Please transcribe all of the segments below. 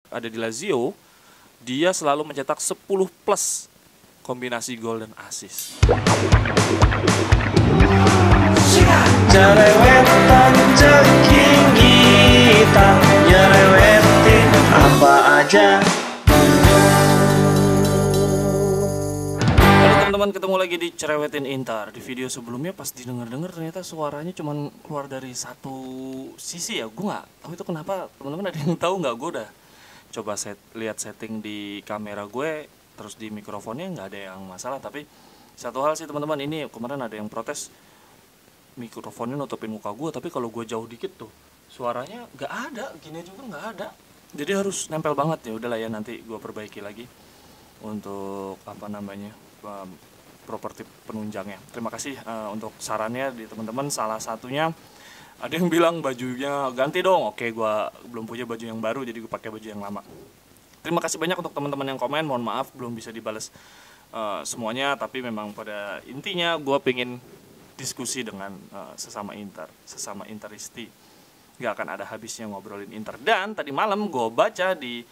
ada di Lazio, dia selalu mencetak 10 plus kombinasi gol dan assist. Cerewetan ceking kita, nyerewetin apa aja. Halo teman-teman, ketemu lagi di Cerewetin Inter. Di video sebelumnya pas didengar-dengar ternyata suaranya cuma keluar dari satu sisi ya. Gue nggak tahu itu kenapa. Teman-teman ada yang tahu nggak? Gue udah coba lihat setting di kamera gue, terus di mikrofonnya nggak ada yang masalah. Tapi satu hal sih teman-teman, ini kemarin ada yang protes mikrofonnya nutupin muka gue, tapi kalau gue jauh dikit tuh suaranya nggak ada, gini juga nggak ada. Jadi harus nempel banget. Ya udahlah ya, nanti gue perbaiki lagi untuk properti penunjangnya. Terima kasih untuk sarannya di teman-teman. Salah satunya ada yang bilang bajunya ganti dong. Oke, gue belum punya baju yang baru, jadi gue pakai baju yang lama. Terima kasih banyak untuk teman-teman yang komen. Mohon maaf belum bisa dibales semuanya, tapi memang pada intinya gue pengen diskusi dengan sesama Interisti. Gak akan ada habisnya ngobrolin Inter. Dan tadi malam gue baca di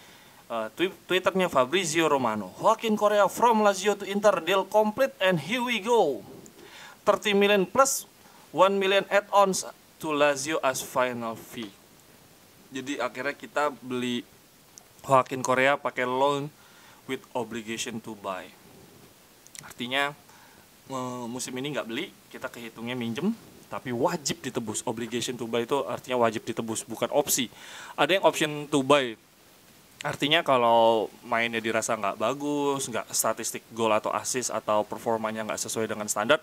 Twitternya Fabrizio Romano, Joaquin Correa from Lazio to Inter, deal complete and here we go. 30 million plus 1 million add-ons to Lazio as final fee. Jadi akhirnya kita beli Joaquin Correa pakai loan with obligation to buy. Artinya musim ini nggak beli, kita kehitungnya minjem, tapi wajib ditebus. Obligation to buy itu artinya wajib ditebus, bukan opsi. Ada yang option to buy, artinya kalau mainnya dirasa nggak bagus, nggak statistik gol atau assist atau performanya nggak sesuai dengan standar,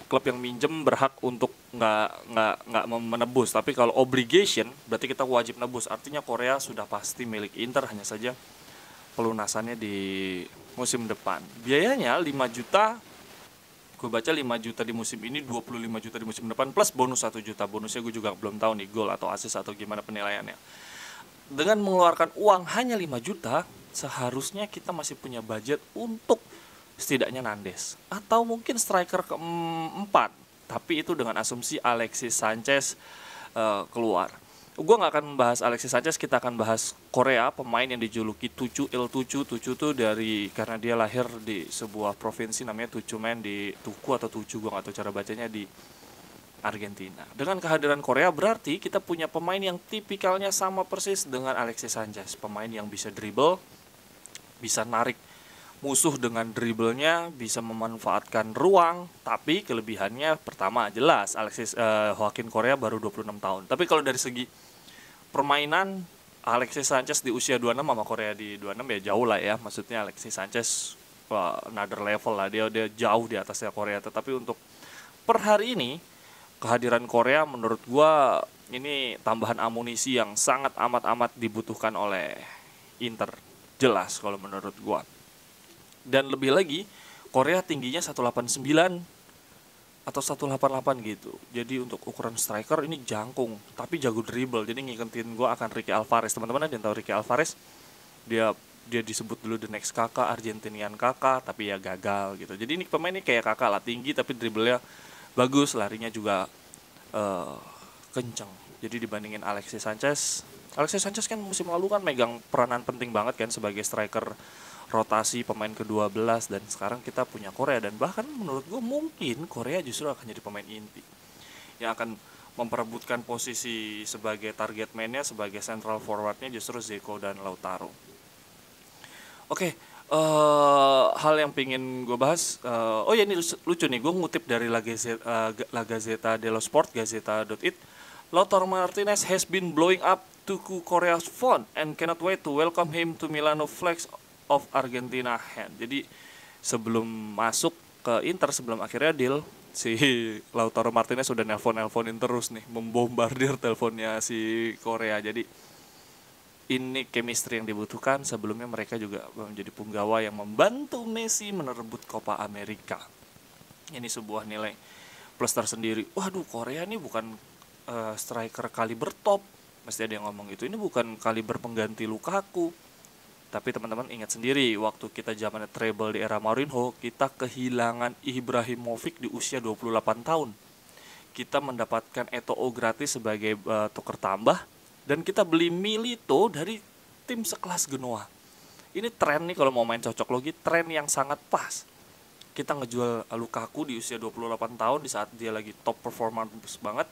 klub yang minjem berhak untuk nggak menebus. Tapi kalau obligation berarti kita wajib nebus. Artinya Korea sudah pasti milik Inter, hanya saja pelunasannya di musim depan. Biayanya 5 juta. Gue baca 5 juta di musim ini, 25 juta di musim depan, plus bonus 1 juta. Bonusnya gue juga belum tahu nih, gol atau assist atau gimana penilaiannya. Dengan mengeluarkan uang hanya 5 juta, seharusnya kita masih punya budget untuk setidaknya Nandes. Atau mungkin striker keempat. Tapi itu dengan asumsi Alexis Sanchez keluar. Gue gak akan membahas Alexis Sanchez, kita akan bahas Korea, pemain yang dijuluki Tucu Il-Tucu. Tucu tuh karena dia lahir di sebuah provinsi namanya Tucumen di Tuku atau Tucu, gue gak tahu cara bacanya, di Argentina. Dengan kehadiran Korea berarti kita punya pemain yang tipikalnya sama persis dengan Alexis Sanchez. Pemain yang bisa dribble, bisa narik musuh dengan dribblenya, bisa memanfaatkan ruang. Tapi kelebihannya pertama jelas Joaquin Correa baru 26 tahun. Tapi kalau dari segi permainan, Alexis Sanchez di usia 26 sama Korea di 26 ya jauh lah ya. Maksudnya Alexis Sanchez another level lah, dia jauh di atasnya Korea. Tetapi untuk per hari ini kehadiran Korea menurut gua ini tambahan amunisi yang sangat amat dibutuhkan oleh Inter. Jelas kalau menurut gua. Dan lebih lagi, Korea tingginya 189 atau 188 gitu. Jadi untuk ukuran striker ini jangkung, tapi jago dribble. Jadi ngingetin gue akan Ricky Alvarez. Teman-teman ada yang tahu Ricky Alvarez? Dia disebut dulu the next kakak, Argentinian kakak, tapi ya gagal gitu. Jadi ini pemain ini kayak kakak lah, tinggi tapi dribblenya bagus, larinya juga kenceng. Jadi dibandingin Alexis Sanchez kan musim lalu kan megang peranan penting banget kan sebagai striker rotasi pemain ke-12, dan sekarang kita punya Korea, dan bahkan menurut gue mungkin Korea justru akan jadi pemain inti yang akan memperebutkan posisi sebagai target man-nya, sebagai central forward-nya justru Zeko dan Lautaro. Oke, hal yang pengen gue bahas, ini lucu nih, gue ngutip dari La Gazzetta dello Sport, Gazzetta.it. Lautaro Martinez has been blowing up Tuku Korea's phone and cannot wait to welcome him to Milano Flags of Argentina hand. Jadi sebelum masuk ke Inter, sebelum akhirnya deal, si Lautaro Martinez sudah nelponin terus nih, membombardir teleponnya si Korea. Jadi ini chemistry yang dibutuhkan. Sebelumnya mereka juga menjadi punggawa yang membantu Messi merebut Copa America. Ini sebuah nilai plus tersendiri. Waduh, Korea ini bukan striker kaliber top. Mesti ada yang ngomong gitu. Ini bukan kaliber pengganti Lukaku. Tapi teman-teman ingat sendiri, waktu kita zamannya treble di era Mourinho, kita kehilangan Ibrahimovic di usia 28 tahun. Kita mendapatkan Eto'o gratis sebagai tuker tambah, dan kita beli Milito dari tim sekelas Genoa. Ini tren nih kalau mau main cocok logi, tren yang sangat pas. Kita ngejual Lukaku di usia 28 tahun di saat dia lagi top performance banget,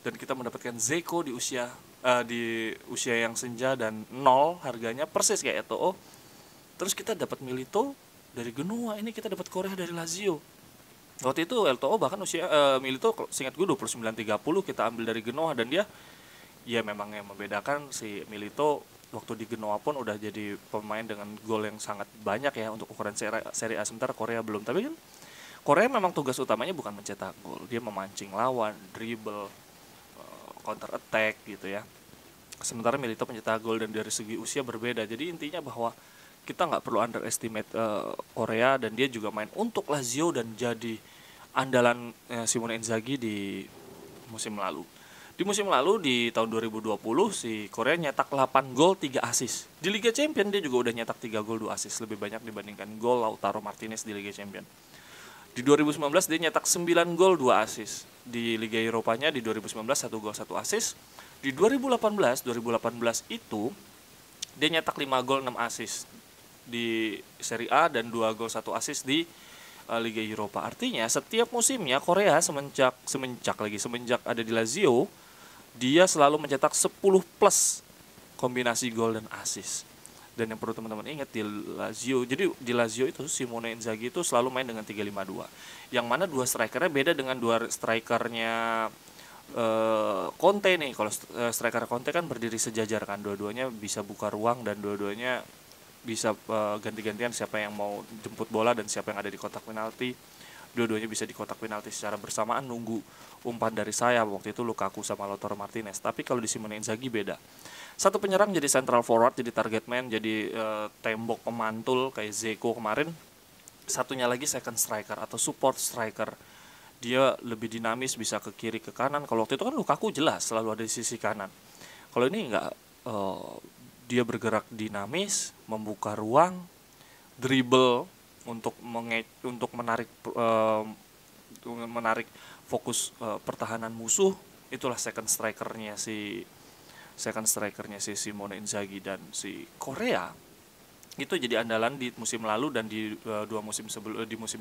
dan kita mendapatkan Zeko di usia yang senja dan nol harganya persis kayak Eto'o. Terus kita dapat Milito dari Genoa, ini kita dapat Korea dari Lazio. Waktu itu Eto'o bahkan Milito seingat gue 29-30 kita ambil dari Genoa, dan dia ya memang yang membedakan si Milito waktu di Genoa pun udah jadi pemain dengan gol yang sangat banyak ya untuk ukuran Serie A, sementara Korea belum. Tapi kan Korea memang tugas utamanya bukan mencetak gol, dia memancing lawan, dribble, counter attack gitu ya. Sementara Milito pencetak gol, dan dari segi usia berbeda. Jadi intinya bahwa kita nggak perlu underestimate Korea, dan dia juga main untuk Lazio dan jadi andalan Simone Inzaghi di musim lalu. Di musim lalu di tahun 2020 si Korea nyetak 8 gol 3 assist. Di Liga Champions dia juga udah nyetak 3 gol 2 assist, lebih banyak dibandingkan gol Lautaro Martinez di Liga Champions. Di 2019 dia nyetak 9 gol 2 assist. Di Liga Eropanya di 2019 1 gol 1 assist. Di 2018 itu dia nyetak 5 gol 6 assist di Serie A dan 2 gol 1 assist di Liga Eropa. Artinya setiap musimnya Korea semenjak ada di Lazio, dia selalu mencetak 10 plus kombinasi gol dan assist. Dan yang perlu teman-teman ingat di Lazio, jadi di Lazio itu Simone Inzaghi itu selalu main dengan 3-5-2. Yang mana dua strikernya beda dengan dua strikernya Conte nih. Kalau striker Conte kan berdiri sejajar kan, dua-duanya bisa buka ruang dan dua-duanya bisa ganti-gantian siapa yang mau jemput bola dan siapa yang ada di kotak penalti. Dua-duanya bisa di kotak penalti secara bersamaan nunggu umpan dari sayap, waktu itu Lukaku sama Lautaro Martinez. Tapi kalau di Simone Inzaghi beda. Satu penyerang jadi central forward, jadi target man, jadi tembok pemantul kayak Zeko kemarin. Satunya lagi second striker atau support striker. Dia lebih dinamis, bisa ke kiri ke kanan. Kalau waktu itu kan Lukaku jelas selalu ada di sisi kanan. Kalau ini enggak, dia bergerak dinamis, membuka ruang, dribble untuk menarik fokus pertahanan musuh. Itulah second strikernya si Simone Inzaghi. Dan si Korea itu jadi andalan di musim lalu dan di musim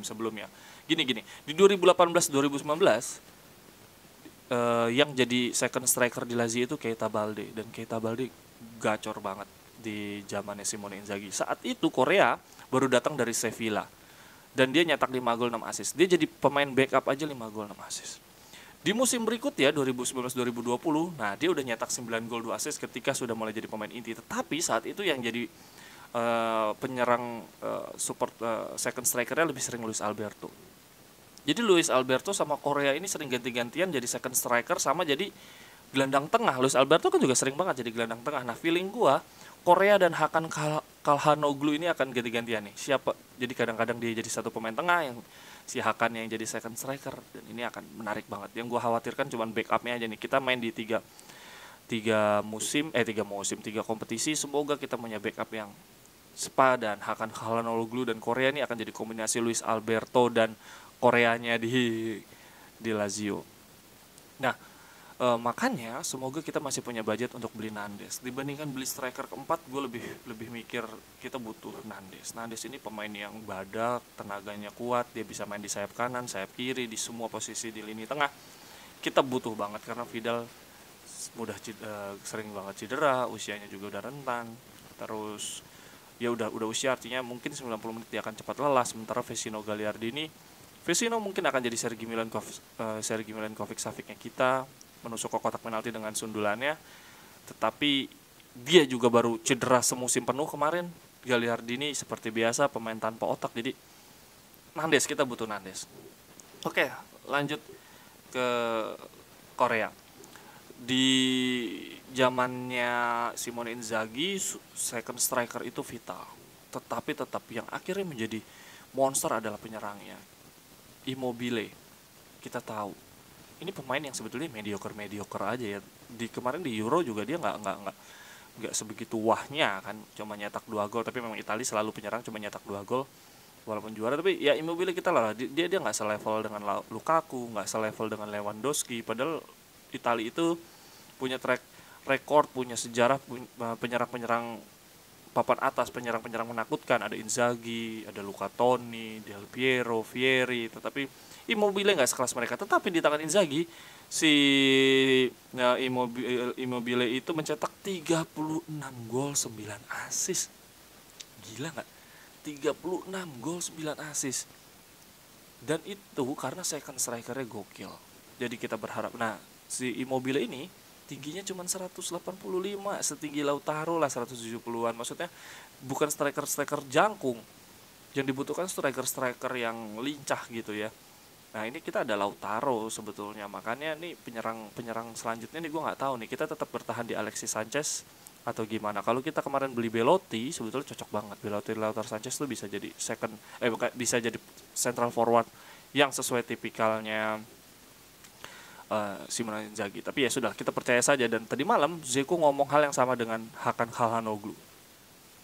sebelumnya. Gini di 2018-2019 yang jadi second striker di Lazio itu Keita Balde, dan Keita Balde gacor banget di zamannya Simone Inzaghi. Saat itu Korea baru datang dari Sevilla dan dia nyetak 5 gol 6 assist. Dia jadi pemain backup aja 5 gol 6 assist. Di musim berikutnya 2019-2020, nah dia udah nyetak 9 gol 2 assist ketika sudah mulai jadi pemain inti. Tetapi saat itu yang jadi penyerang support second strikernya lebih sering Luis Alberto. Jadi Luis Alberto sama Korea ini sering ganti-gantian jadi second striker sama jadi gelandang tengah. Luis Alberto kan juga sering banget jadi gelandang tengah. Nah, feeling gua Korea dan Hakan Calhanoglu ini akan ganti-gantian nih. Jadi kadang-kadang dia jadi satu pemain tengah, yang si Hakan yang jadi second striker, dan ini akan menarik banget. Yang gua khawatirkan cuma backupnya aja nih. Kita main di tiga kompetisi, semoga kita punya backup yang sepadan. Hakan Calhanoglu dan Korea ini akan jadi kombinasi Luis Alberto dan Koreanya di Lazio. Nah, makanya semoga kita masih punya budget untuk beli Nandes. Dibandingkan beli striker keempat, gue lebih mikir kita butuh Nandes. Nandes ini pemain yang badak, tenaganya kuat, dia bisa main di sayap kanan, sayap kiri, di semua posisi di lini tengah. Kita butuh banget karena Vidal sering banget cedera, usianya juga udah rentan. Terus ya udah usia, artinya mungkin 90 menit dia akan cepat lelah. Sementara Vecino mungkin akan jadi Sergei Milinkovic-Savicnya kita, menusuk ke kotak penalti dengan sundulannya. Tetapi dia juga baru cedera semusim penuh kemarin. Gagliardini seperti biasa pemain tanpa otak. Jadi Nandes, kita butuh Nandes. Oke, lanjut ke Korea. Di zamannya Simone Inzaghi, second striker itu vital. Tetapi tetap yang akhirnya menjadi monster adalah penyerangnya, Immobile. Kita tahu ini pemain yang sebetulnya mediocre aja ya. Kemarin di Euro juga dia nggak sebegitu wahnya kan, cuma nyetak 2 gol. Tapi memang Italia selalu penyerang cuma nyetak 2 gol walaupun juara. Tapi ya Immobile kita lah, dia nggak selevel dengan Lukaku, nggak selevel dengan Lewandowski. Padahal Italia itu punya track record, punya sejarah penyerang-penyerang papan atas penyerang-penyerang menakutkan, ada Inzaghi, ada Luca Toni, Del Piero, Vieri, tetapi Immobile nggak sekelas mereka. Tetapi di tangan Inzaghi si Immobile itu mencetak 36 gol 9 assist. Gila nggak? 36 gol 9 assist. Dan itu karena second strikernya gokil. Jadi kita berharap, nah si Immobile ini tingginya cuma 185, setinggi Lautaro lah 170-an. Maksudnya bukan striker-striker jangkung. Yang dibutuhkan striker-striker yang lincah gitu ya. Nah ini kita ada Lautaro sebetulnya, makanya nih penyerang selanjutnya nih gue nggak tahu nih, kita tetap bertahan di Alexis Sanchez atau gimana. Kalau kita kemarin beli Belotti sebetulnya cocok banget. Belotti, Lautaro, Sanchez tuh bisa jadi bisa jadi central forward yang sesuai tipikalnya Simone Inzaghi. Tapi ya sudah, kita percaya saja. Dan tadi malam Dzeko ngomong hal yang sama dengan Hakan Calhanoglu.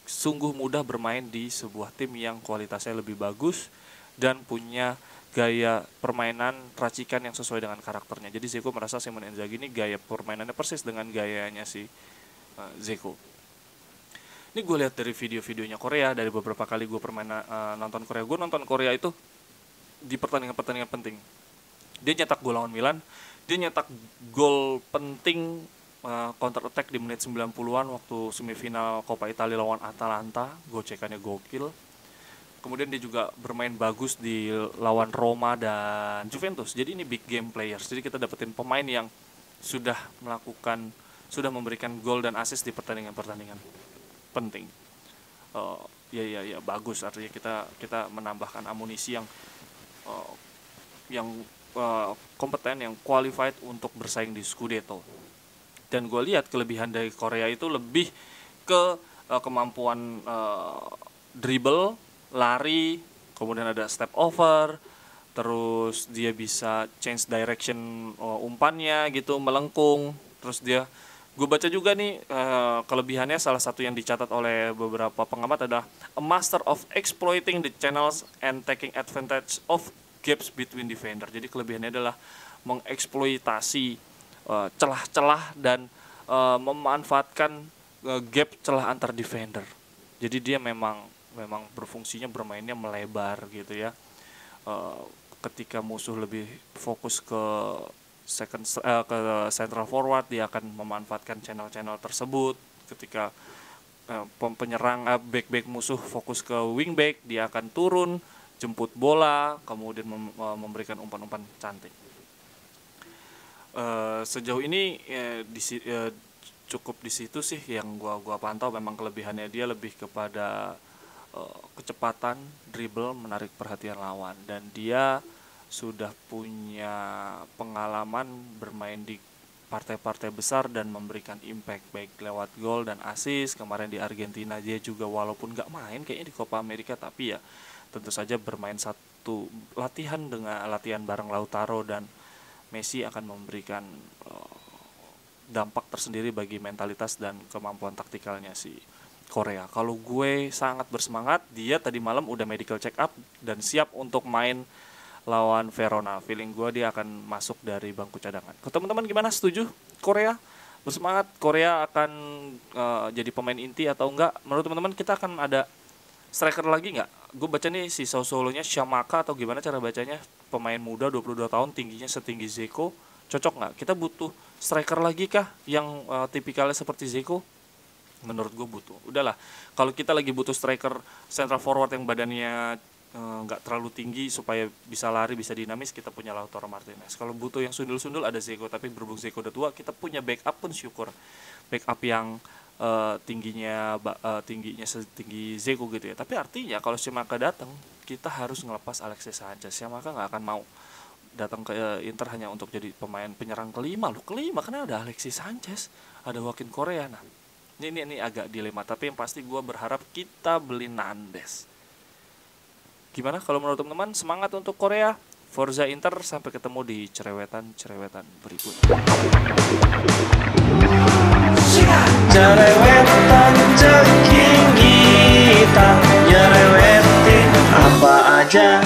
Sungguh mudah bermain di sebuah tim yang kualitasnya lebih bagus dan punya gaya permainan racikan yang sesuai dengan karakternya. Jadi Dzeko merasa Simone Inzaghi ini gaya permainannya persis dengan gayanya si Dzeko. Ini gue lihat dari video-videonya Korea, dari beberapa kali gue nonton Korea. Gue nonton Korea itu di pertandingan-pertandingan penting. Dia nyetak gol lawan Milan, dia nyetak gol penting counter attack di menit 90-an waktu semifinal Coppa Italia lawan Atalanta, gocekannya gokil. Kemudian dia juga bermain bagus di lawan Roma dan Juventus. Jadi ini big game players. Jadi kita dapetin pemain yang sudah memberikan gol dan assist di pertandingan-pertandingan penting. Ya bagus, artinya kita menambahkan amunisi yang kompeten, yang qualified untuk bersaing di Scudetto. Dan gue lihat kelebihan dari Korea itu lebih ke kemampuan dribble, lari, kemudian ada step over, terus dia bisa change direction umpannya gitu, melengkung. Terus gue baca juga nih kelebihannya, salah satu yang dicatat oleh beberapa pengamat adalah a master of exploiting the channels and taking advantage of gaps between defender. Jadi kelebihannya adalah mengeksploitasi celah-celah dan memanfaatkan gap celah antar defender. Jadi dia memang berfungsinya bermainnya melebar gitu ya. Ketika musuh lebih fokus ke central forward, dia akan memanfaatkan channel-channel tersebut. Ketika penyerang back musuh fokus ke wingback, dia akan turun, jemput bola, kemudian memberikan umpan-umpan cantik. Sejauh ini cukup di situ sih yang gua pantau. Memang kelebihannya dia lebih kepada kecepatan, dribble, menarik perhatian lawan, dan dia sudah punya pengalaman bermain di partai-partai besar dan memberikan impact baik lewat gol dan assist. Kemarin di Argentina dia juga walaupun nggak main kayaknya di Copa America, tapi ya tentu saja bermain satu latihan bareng Lautaro dan Messi akan memberikan dampak tersendiri bagi mentalitas dan kemampuan taktikalnya si Korea. Kalau gue sangat bersemangat, dia tadi malam udah medical check up dan siap untuk main lawan Verona. Feeling gue dia akan masuk dari bangku cadangan. Kalau teman-teman gimana, setuju Korea? Bersemangat Korea akan jadi pemain inti atau enggak? Menurut teman-teman kita akan ada striker lagi nggak? Gue baca nih si Sassuolonya Shamaka atau gimana cara bacanya, pemain muda 22 tahun, tingginya setinggi Dzeko. Cocok nggak? Kita butuh striker lagi kah yang tipikalnya seperti Dzeko? Menurut gue butuh. Udahlah, kalau kita lagi butuh striker central forward yang badannya nggak terlalu tinggi supaya bisa lari, bisa dinamis, kita punya Lautaro Martinez. Kalau butuh yang sundul-sundul ada Dzeko, tapi berhubung Dzeko udah tua, kita punya backup pun syukur. Backup yang tingginya setinggi Dzeko gitu ya. Tapi artinya kalau Shamaka datang, kita harus ngelepas Alexis Sanchez. Shamaka nggak akan mau datang ke Inter hanya untuk jadi pemain penyerang kelima karena ada Alexis Sanchez, ada Joaquin Correa. Nah, ini agak dilema, tapi yang pasti gue berharap kita beli Nandes. Gimana kalau menurut teman-teman? Semangat untuk Korea, Forza Inter, sampai ketemu di cerewetan berikutnya. Cerewetan ceking kita, nyerewetin apa aja.